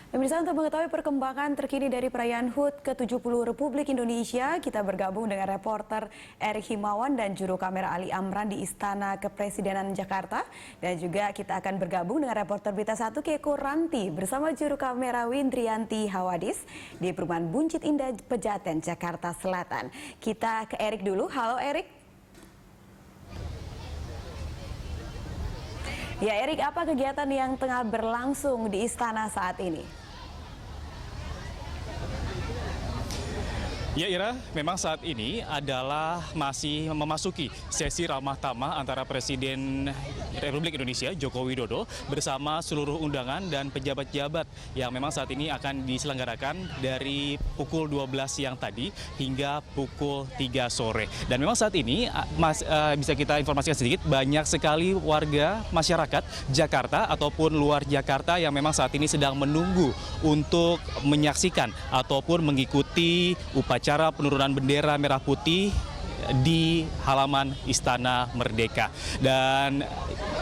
Pemirsa, untuk mengetahui perkembangan terkini dari perayaan HUT ke-70 Republik Indonesia, kita bergabung dengan reporter Erik Himawan dan juru kamera Ali Amran di Istana Kepresidenan Jakarta. Dan juga kita akan bergabung dengan reporter Berita 1 Keko Ranti bersama juru kamera Windrianti Hawadis di Perumahan Buncit Indah Pejaten, Jakarta Selatan. Kita ke Erik dulu. Halo Erik. Ya Erik, apa kegiatan yang tengah berlangsung di istana saat ini? Ya Ira, memang saat ini adalah masih memasuki sesi ramah tamah antara Presiden Republik Indonesia Joko Widodo bersama seluruh undangan dan pejabat-pejabat yang memang saat ini akan diselenggarakan dari pukul 12 siang tadi hingga pukul 3 sore. Dan memang saat ini bisa kita informasikan sedikit, banyak sekali warga masyarakat Jakarta ataupun luar Jakarta yang memang saat ini sedang menunggu untuk menyaksikan ataupun mengikuti upacara penurunan bendera merah putih di halaman Istana Merdeka. Dan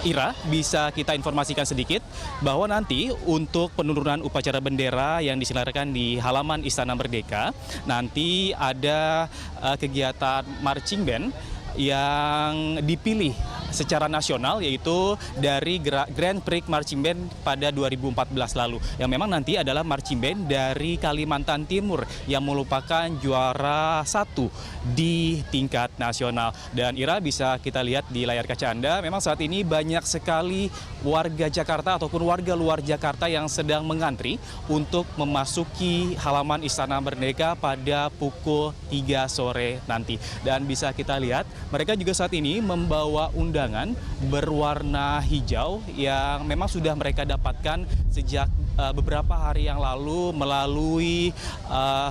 Ira, bisa kita informasikan sedikit bahwa nanti untuk penurunan upacara bendera yang diselenggarakan di halaman Istana Merdeka, nanti ada kegiatan marching band yang dipilih secara nasional, yaitu dari Grand Prix Marching Band pada 2014 lalu, yang memang nanti adalah marching band dari Kalimantan Timur yang merupakan juara 1 di tingkat nasional. Dan Ira, bisa kita lihat di layar kaca Anda, memang saat ini banyak sekali warga Jakarta ataupun warga luar Jakarta yang sedang mengantri untuk memasuki halaman Istana Merdeka pada pukul 3 sore nanti. Dan bisa kita lihat, mereka juga saat ini membawa undangan berwarna hijau yang memang sudah mereka dapatkan sejak beberapa hari yang lalu melalui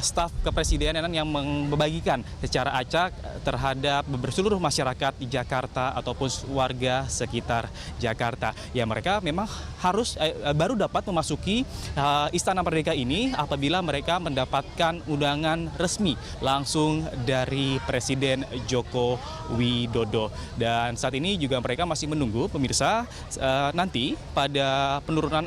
staf kepresidenan yang membagikan secara acak terhadap seluruh masyarakat di Jakarta ataupun warga sekitar Jakarta. Ya, mereka memang harus baru dapat memasuki Istana Merdeka ini apabila mereka mendapatkan undangan resmi langsung dari Presiden Joko Widodo. Dan saat ini juga mereka masih menunggu, pemirsa, nanti pada penurunan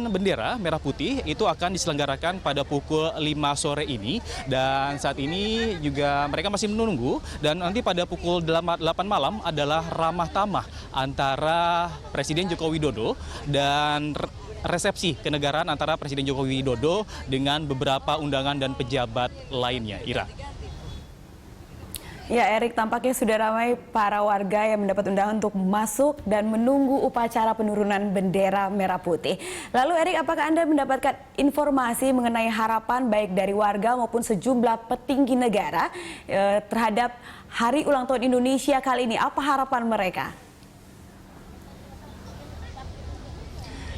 bendera merah putih itu akan diselenggarakan pada pukul 5 sore ini. Dan saat ini juga mereka masih menunggu, dan nanti pada pukul 8 malam adalah ramah tamah antara Presiden Joko Widodo dan resepsi kenegaraan antara Presiden Joko Widodo dengan beberapa undangan dan pejabat lainnya. Ira. Ya Erik, tampaknya sudah ramai para warga yang mendapat undangan untuk masuk dan menunggu upacara penurunan bendera merah putih. Lalu Erik, apakah Anda mendapatkan informasi mengenai harapan baik dari warga maupun sejumlah petinggi negara terhadap Hari Ulang Tahun Indonesia kali ini? Apa harapan mereka?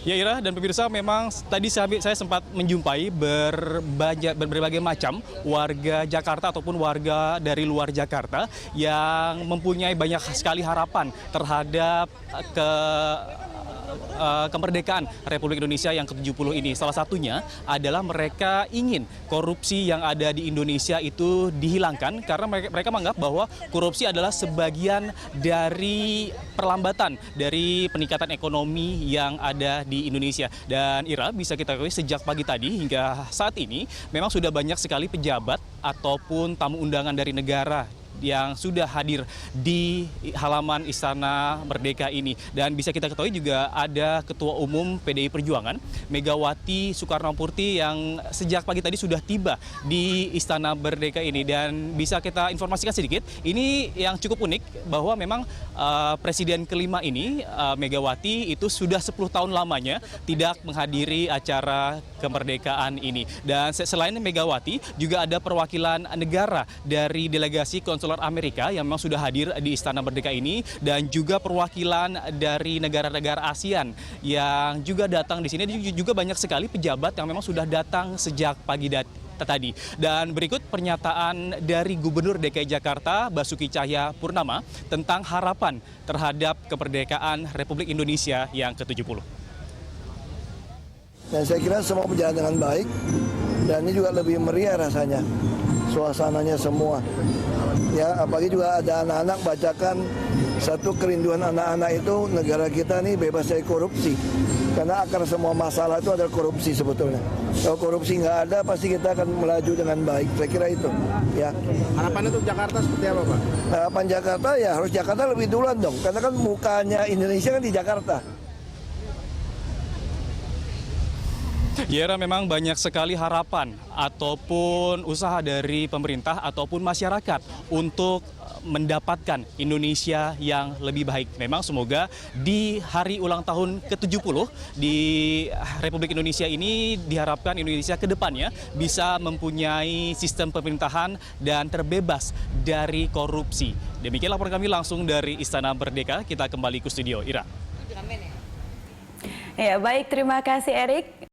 Ya Ira dan pemirsa, memang tadi saya sempat menjumpai berbagai macam warga Jakarta ataupun warga dari luar Jakarta yang mempunyai banyak sekali harapan terhadap kemerdekaan Republik Indonesia yang ke-70 ini. Salah satunya adalah mereka ingin korupsi yang ada di Indonesia itu dihilangkan, karena mereka menganggap bahwa korupsi adalah sebagian dari perlambatan dari peningkatan ekonomi yang ada di Indonesia. Dan Ira, bisa kita ketahui sejak pagi tadi hingga saat ini memang sudah banyak sekali pejabat ataupun tamu undangan dari negara yang sudah hadir di halaman Istana Merdeka ini. Dan bisa kita ketahui juga ada Ketua Umum PDI Perjuangan Megawati Soekarnoputri yang sejak pagi tadi sudah tiba di Istana Merdeka ini. Dan bisa kita informasikan sedikit, ini yang cukup unik bahwa memang Presiden kelima ini, Megawati, itu sudah 10 tahun lamanya tidak menghadiri acara kemerdekaan ini. Dan selain Megawati, juga ada perwakilan negara dari delegasi konsuler Amerika yang memang sudah hadir di Istana Merdeka ini, dan juga perwakilan dari negara-negara ASEAN yang juga datang di sini. Juga banyak sekali pejabat yang memang sudah datang sejak pagi tadi. Dan berikut pernyataan dari Gubernur DKI Jakarta Basuki Cahayapurnama tentang harapan terhadap kemerdekaan Republik Indonesia yang ke-70. Dan saya kira semua berjalan dengan baik, dan ini juga lebih meriah rasanya, suasananya semua. Ya, apalagi juga ada anak-anak bacakan Satu kerinduan anak-anak itu negara kita nih bebas dari korupsi. Karena akar semua masalah itu adalah korupsi sebetulnya. Kalau korupsi nggak ada, pasti kita akan melaju dengan baik. Saya kira itu. Ya. Harapannya untuk Jakarta seperti apa, Pak? Harapan Jakarta ya harus Jakarta lebih duluan dong. Karena kan mukanya Indonesia kan di Jakarta. Ya, memang banyak sekali harapan ataupun usaha dari pemerintah ataupun masyarakat untuk mendapatkan Indonesia yang lebih baik. Memang semoga di hari ulang tahun ke-70 di Republik Indonesia ini diharapkan Indonesia ke depannya bisa mempunyai sistem pemerintahan dan terbebas dari korupsi. Demikian laporan kami langsung dari Istana Merdeka. Kita kembali ke studio, Ira. Ya, baik, terima kasih Erik.